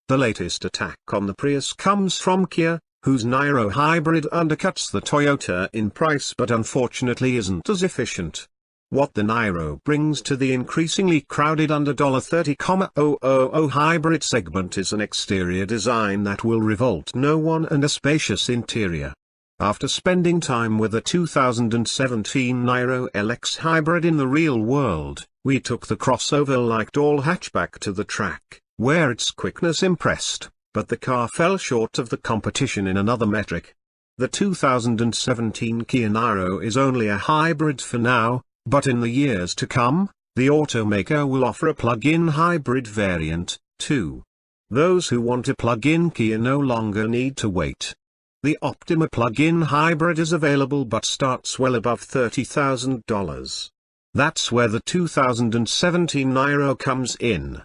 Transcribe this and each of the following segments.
The latest attack on the Prius comes from Kia, whose Niro hybrid undercuts the Toyota in price but unfortunately isn't as efficient. What the Niro brings to the increasingly crowded under $30,000 hybrid segment is an exterior design that will revolt no one and a spacious interior. After spending time with the 2017 Niro LX hybrid in the real world, we took the crossover-like doll hatchback to the track, where its quickness impressed, but the car fell short of the competition in another metric. The 2017 Kia Niro is only a hybrid for now, but in the years to come, the automaker will offer a plug-in hybrid variant, too. Those who want a plug-in Kia no longer need to wait. The Optima plug-in hybrid is available but starts well above $30,000. That's where the 2017 Niro comes in.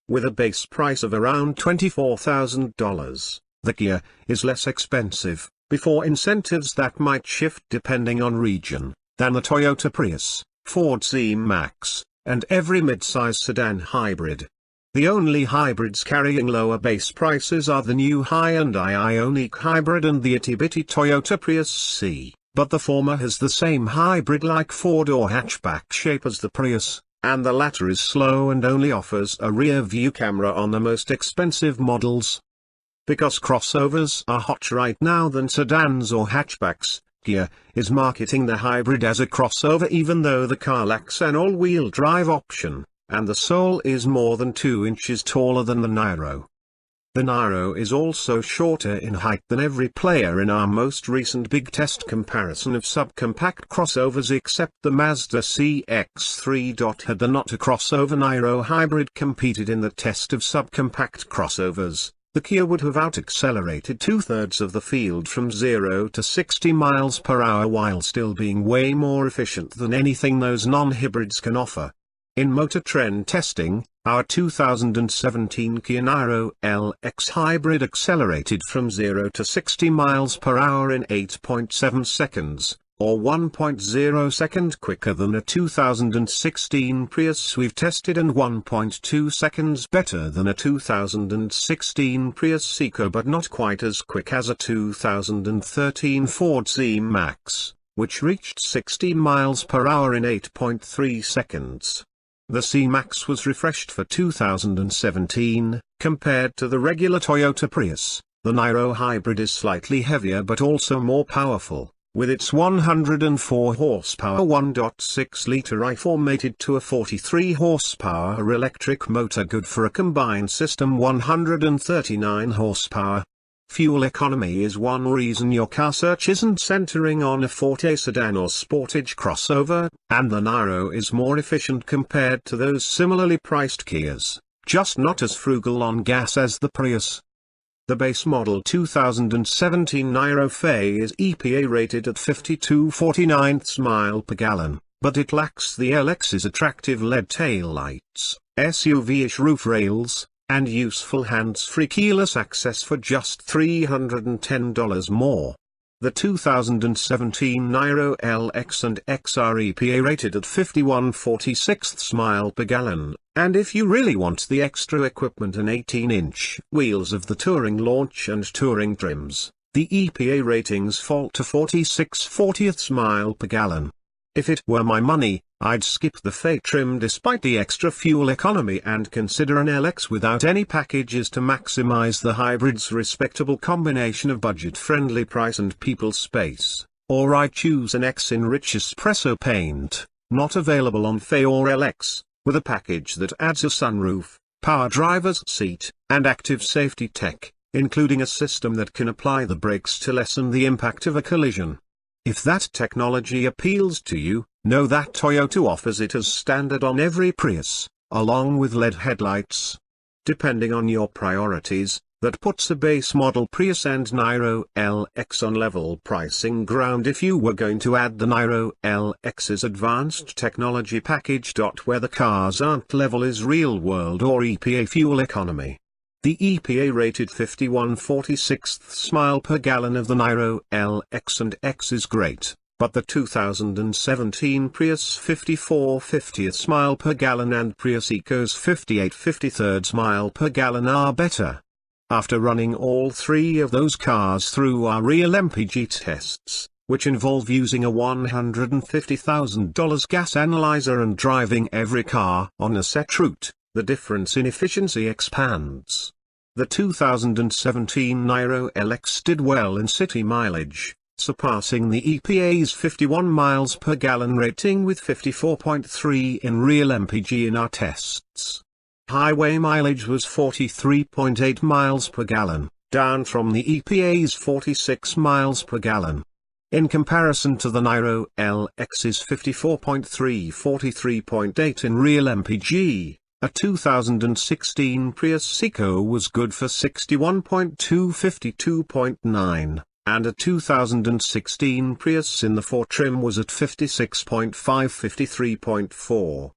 With a base price of around $24,000, the Kia is less expensive, before incentives that might shift depending on region, than the Toyota Prius, Ford C-Max, and every mid-size sedan hybrid. The only hybrids carrying lower base prices are the new Hyundai Ioniq hybrid and the itty-bitty Toyota Prius C, but the former has the same hybrid-like four-door hatchback shape as the Prius, and the latter is slow and only offers a rear-view camera on the most expensive models. Because crossovers are hot right now than sedans or hatchbacks, Kia is marketing the hybrid as a crossover even though the car lacks an all-wheel drive option, and the sole is more than 2 inches taller than the Niro. The Niro is also shorter in height than every player in our most recent big test comparison of subcompact crossovers except the Mazda CX-3. Had the not a crossover Niro hybrid competed in the test of subcompact crossovers, the Kia would have out-accelerated 2/3 of the field from 0 to 60 miles per hour while still being way more efficient than anything those non-hybrids can offer. In Motor Trend testing, our 2017 Kia Niro LX hybrid accelerated from 0 to 60 miles per hour in 8.7 seconds, or 1.0 seconds quicker than a 2016 Prius we've tested and 1.2 seconds better than a 2016 Prius Eco but not quite as quick as a 2013 Ford C-Max, which reached 60 miles per hour in 8.3 seconds. The C-Max was refreshed for 2017, compared to the regular Toyota Prius. The Niro hybrid is slightly heavier but also more powerful, with its 104 horsepower 1.6-liter i4 mated to a 43 horsepower electric motor good for a combined system 139 horsepower. Fuel economy is one reason your car search isn't centering on a Forte sedan or Sportage crossover, and the Niro is more efficient compared to those similarly priced Kias, just not as frugal on gas as the Prius. The base model 2017 Niro FE is EPA rated at 52.49 miles per gallon, but it lacks the LX's attractive LED taillights, SUV-ish roof rails, and useful hands-free keyless access for just $310 more. The 2017 Niro LX and X are EPA rated at 51.46 miles per gallon, and if you really want the extra equipment and 18-inch wheels of the Touring launch and Touring trims, the EPA ratings fall to 46.40 miles per gallon. If it were my money, I'd skip the FE trim despite the extra fuel economy and consider an LX without any packages to maximize the hybrid's respectable combination of budget-friendly price and people space, or I choose an X in rich espresso paint, not available on FE or LX, with a package that adds a sunroof, power driver's seat, and active safety tech, including a system that can apply the brakes to lessen the impact of a collision. If that technology appeals to you, know that Toyota offers it as standard on every Prius, along with LED headlights. Depending on your priorities, that puts a base model Prius and Niro LX on level pricing ground if you were going to add the Niro LX's advanced technology package. Where the cars aren't level is real world or EPA fuel economy. The EPA rated 51/46 mile per gallon of the Niro LX and X is great, but the 2017 Prius 54/50 mile per gallon and Prius Eco's 58/53 mile per gallon are better. After running all three of those cars through our real MPG tests, which involve using a $150,000 gas analyzer and driving every car on a set route, the difference in efficiency expands. The 2017 Niro LX did well in city mileage, surpassing the EPA's 51 miles per gallon rating with 54.3 in real MPG in our tests. Highway mileage was 43.8 miles per gallon, down from the EPA's 46 miles per gallon. In comparison to the Niro LX's 54.3 43.8 in real MPG, a 2016 Prius Eco was good for 61.2 52.9, and a 2016 Prius in the 4 trim was at 56.5 53.4.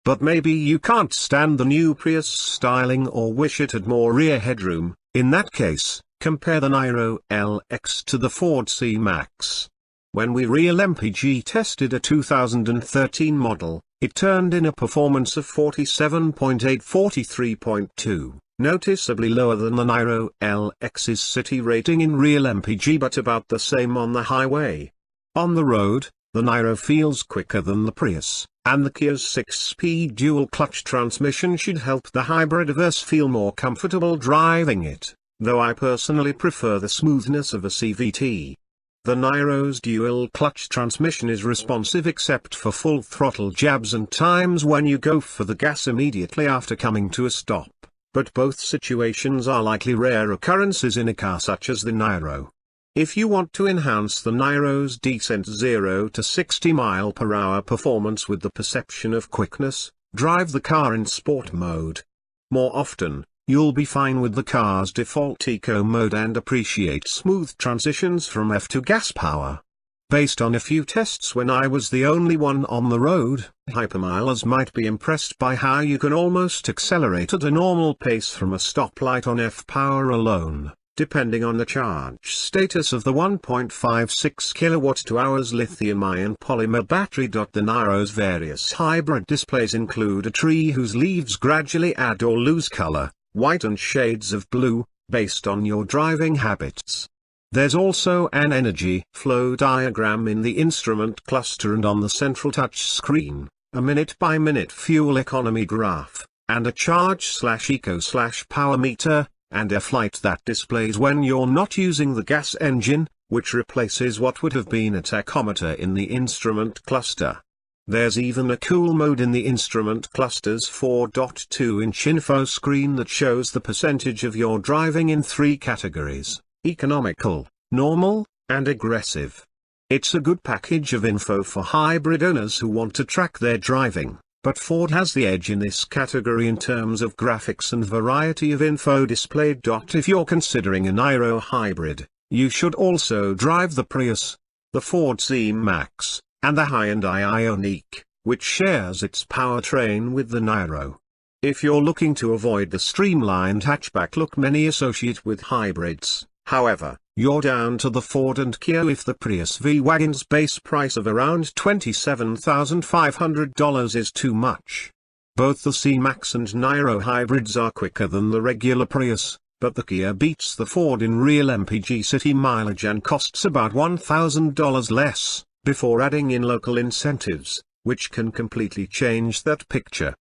But maybe you can't stand the new Prius styling or wish it had more rear headroom. In that case, compare the Niro LX to the Ford C-Max. When we real MPG tested a 2013 model, it turned in a performance of 47.8 43.2, noticeably lower than the Niro LX's city rating in real MPG but about the same on the highway. On the road, the Niro feels quicker than the Prius, and the Kia's 6-speed dual-clutch transmission should help the hybrid-averse feel more comfortable driving it, though I personally prefer the smoothness of a CVT. The Niro's dual-clutch transmission is responsive except for full-throttle jabs and times when you go for the gas immediately after coming to a stop, but both situations are likely rare occurrences in a car such as the Niro. If you want to enhance the Niro's decent 0 to 60 mph performance with the perception of quickness, drive the car in sport mode. More often, you'll be fine with the car's default eco mode and appreciate smooth transitions from F to gas power. Based on a few tests when I was the only one on the road, hypermilers might be impressed by how you can almost accelerate at a normal pace from a stoplight on F power alone, depending on the charge status of the 1.56 kWh lithium-ion polymer battery. The Niro's various hybrid displays include a tree whose leaves gradually add or lose color, white and shades of blue, based on your driving habits. There's also an energy flow diagram in the instrument cluster and on the central touch screen, a minute-by-minute fuel economy graph, and a charge/eco/power meter, and F-light that displays when you're not using the gas engine, which replaces what would have been a tachometer in the instrument cluster. There's even a cool mode in the instrument cluster's 4.2-inch info screen that shows the percentage of your driving in 3 categories: economical, normal, and aggressive. It's a good package of info for hybrid owners who want to track their driving. But Ford has the edge in this category in terms of graphics and variety of info displayed. If you're considering a Niro hybrid, you should also drive the Prius, the Ford C-Max, and the Hyundai Ioniq, which shares its powertrain with the Niro. If you're looking to avoid the streamlined hatchback look many associate with hybrids, however, you're down to the Ford and Kia if the Prius V-Wagon's base price of around $27,500 is too much. Both the C-Max and Niro hybrids are quicker than the regular Prius, but the Kia beats the Ford in real MPG city mileage and costs about $1,000 less, before adding in local incentives, which can completely change that picture.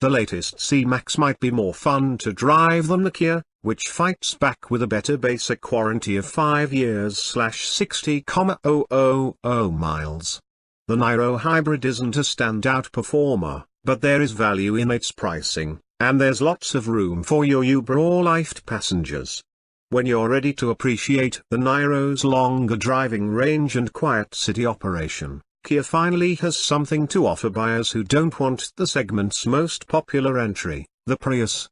The latest C-Max might be more fun to drive than the Kia, which fights back with a better basic warranty of 5 years/60,000 miles. The Niro hybrid isn't a standout performer, but there is value in its pricing, and there's lots of room for your Uber or Lyft passengers. When you're ready to appreciate the Niro's longer driving range and quiet city operation, Kia finally has something to offer buyers who don't want the segment's most popular entry, the Prius.